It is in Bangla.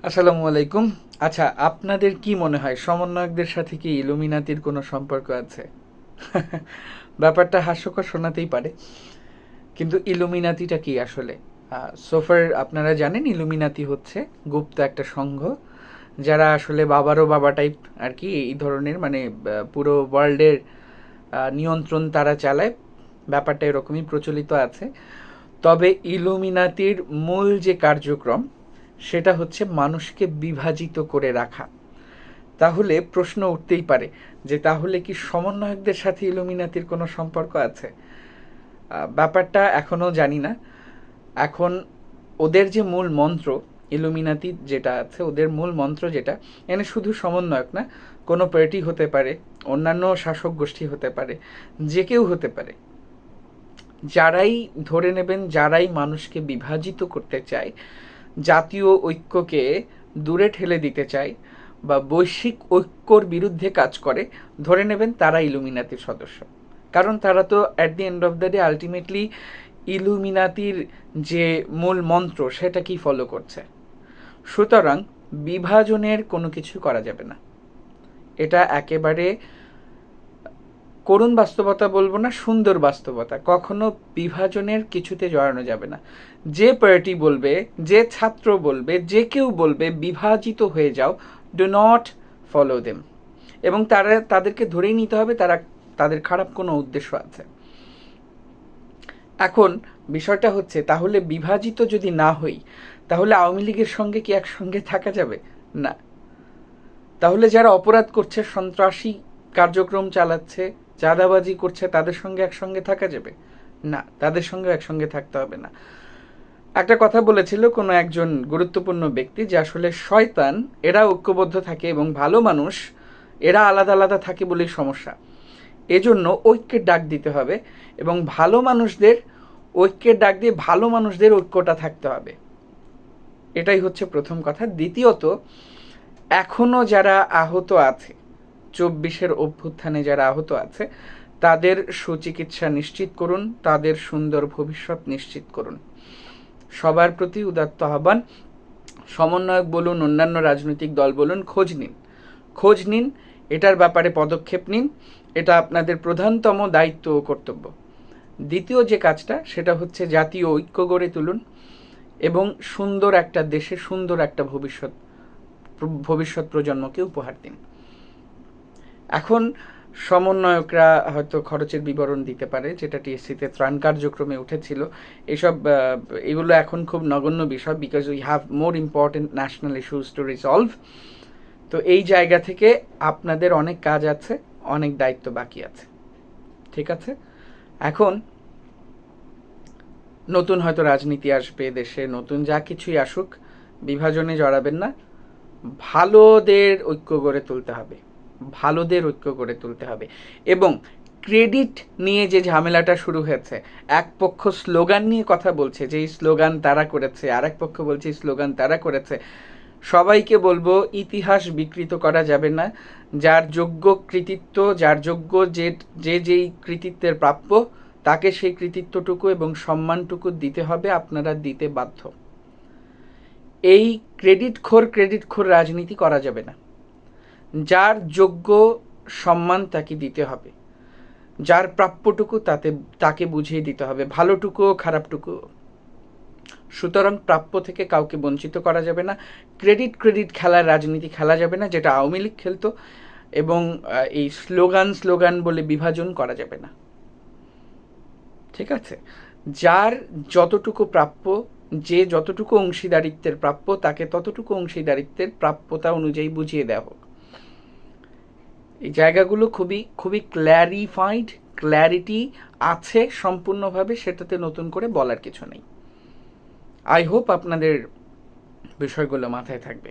আসসালামু আলাইকুম। আচ্ছা, আপনাদের কি মনে হয় সমন্বয়কদের সাথে কি ইলুমিনাতির কোনো সম্পর্ক আছে? ব্যাপারটা হাস্যকর শোনাতেই পারে, কিন্তু ইলুমিনাতিটা কি আসলে? সোফার আপনারা জানেন ইলুমিনাতি হচ্ছে গুপ্ত একটা সংঘ, যারা আসলে বাবারও বাবা টাইপ আর কি, এই ধরনের মানে পুরো ওয়ার্ল্ডের নিয়ন্ত্রণ তারা চালায়। ব্যাপারটা এরকমই প্রচলিত আছে। তবে ইলুমিনাতির মূল যে কার্যক্রম সেটা হচ্ছে মানুষকে বিভাজিত করে রাখা। তাহলে প্রশ্ন উঠতেই পারে যে তাহলে কি সমন্বয়কদের সাথে ইলুমিনাতির কোনো সম্পর্ক আছে? ব্যাপারটা এখনও জানি না। এখন ওদের যে মূল মন্ত্র, ইলুমিনাতি যেটা আছে, ওদের মূল মন্ত্র যেটা, এখানে শুধু সমন্বয়ক না, কোনো পার্টি হতে পারে, অন্যান্য শাসক গোষ্ঠী হতে পারে, যে কেউ হতে পারে, যারাই ধরে নেবেন, যারাই মানুষকে বিভাজিত করতে চায়, জাতীয় ঐক্যকে দূরে ঠেলে দিতে চায় বা বৈশ্বিক ঐক্যর বিরুদ্ধে কাজ করে, ধরে নেবেন তারা ইলুমিনাতির সদস্য। কারণ তারা তো at the end of the day ultimately ইলুমিনাতির যে মূল মন্ত্র সেটাকেই ফলো করছে। সুতরাং বিভাজনের কোনো কিছু করা যাবে না। এটা একেবারে করুণ বাস্তবতা বলবো না, সুন্দর বাস্তবতা। কখনো বিভাজনের কিছুতে জড়ানো যাবে না। যে পার্টি বলবে, যে ছাত্র বলবে, যে কেউ বলবে বিভাজিত হয়ে যাও, ডু নট ফলো দেম। এবং তাদেরকে ধরেই নিতে হবে তাদের খারাপ কোনো উদ্দেশ্য আছে। এখন বিষয়টা হচ্ছে, তাহলে বিভাজিত যদি না হই, তাহলে আওয়ামী লীগের সঙ্গে কি একসঙ্গে থাকা যাবে? না। তাহলে যারা অপরাধ করছে, সন্ত্রাসী কার্যক্রম চালাচ্ছে, চাঁদাবাজি করছে, তাদের সঙ্গে একসঙ্গে থাকা যাবে? না, তাদের সঙ্গে একসঙ্গে থাকতে হবে না। একটা কথা বলেছিল কোনো একজন গুরুত্বপূর্ণ ব্যক্তি যে আসলে শয়তান এরা ঐক্যবদ্ধ থাকে এবং ভালো মানুষ এরা আলাদা আলাদা থাকে বলেই সমস্যা। এজন্য ঐক্যের ডাক দিতে হবে এবং ভালো মানুষদের ঐক্যের ডাক দিয়ে ভালো মানুষদের ঐক্যটা থাকতে হবে। এটাই হচ্ছে প্রথম কথা। দ্বিতীয়ত, এখনও যারা আহত আছে, 24-এর অভ্যুত্থানে যারা আহত আছে, তাদের সুচিকিৎসা নিশ্চিত করুন, তাদের সুন্দর ভবিষ্যৎ নিশ্চিত করুন। সবার প্রতি উদাত্ত আহ্বান। সমন্বয়ক বলুন, অন্যান্য রাজনৈতিক দল বলুন, খোঁজ নিন, এটার ব্যাপারে পদক্ষেপ নিন। এটা আপনাদের প্রধানতম দায়িত্ব ও কর্তব্য। দ্বিতীয় যে কাজটা, সেটা হচ্ছে জাতীয় ঐক্য গড়ে তুলুন এবং সুন্দর একটা দেশে সুন্দর একটা ভবিষ্যৎ প্রজন্মকে উপহার দিন। এখন সমন্বয়করা হয়তো খরচের বিবরণ দিতে পারে, যেটা টিএসসিতে ত্রাণ কার্যক্রমে উঠেছিল। এগুলো এখন খুব নগণ্য বিষয়, because we have more important national issues two resolve. তো এই জায়গা থেকে আপনাদের অনেক কাজ আছে, অনেক দায়িত্ব বাকি আছে। ঠিক আছে? এখন নতুন হয়তো রাজনীতি আসবে দেশে, নতুন যা কিছুই আসুক, বিভাজনে জড়াবেন না। ভালোদের ঐক্য গড়ে তুলতে হবে, ভালোদের ঐক্য গড়ে তুলতে হবে। এবং ক্রেডিট নিয়ে যে ঝামেলাটা শুরু হয়েছে, এক পক্ষ স্লোগান নিয়ে কথা বলছে যে এই স্লোগান তারা করেছে, আর এক পক্ষ বলছে এই স্লোগান তারা করেছে। সবাইকে বলবো, ইতিহাস বিকৃত করা যাবে না। যার যোগ্য কৃতিত্ব, যার যোগ্য যেই কৃতিত্বের প্রাপ্য, তাকে সেই কৃতিত্বটুকু এবং সম্মানটুকু দিতে হবে, আপনারা দিতে বাধ্য। এই ক্রেডিটখোর রাজনীতি করা যাবে না। যার যোগ্য সম্মান তাকে দিতে হবে, যার প্রাপ্যটুকু তাকে বুঝিয়ে দিতে হবে, ভালোটুকুও খারাপটুকুও। সুতরাং প্রাপ্য থেকে কাউকে বঞ্চিত করা যাবে না। ক্রেডিট খেলার রাজনীতি খেলা যাবে না, যেটা আওয়ামী লীগ খেলতো। এবং এই স্লোগান বলে বিভাজন করা যাবে না। ঠিক আছে? যার যতটুকু প্রাপ্য, যে যতটুকু অংশীদারিত্বের প্রাপ্য, তাকে ততটুকু অংশীদারিত্বের প্রাপ্যতা অনুযায়ী বুঝিয়ে দেওয়া হোক। এই জায়গাগুলো খুবই ক্ল্যারিটি আছে সম্পূর্ণভাবে, সেটাতে নতুন করে বলার কিছু নেই। আই হোপ আপনাদের বিষয়গুলো মাথায় থাকবে।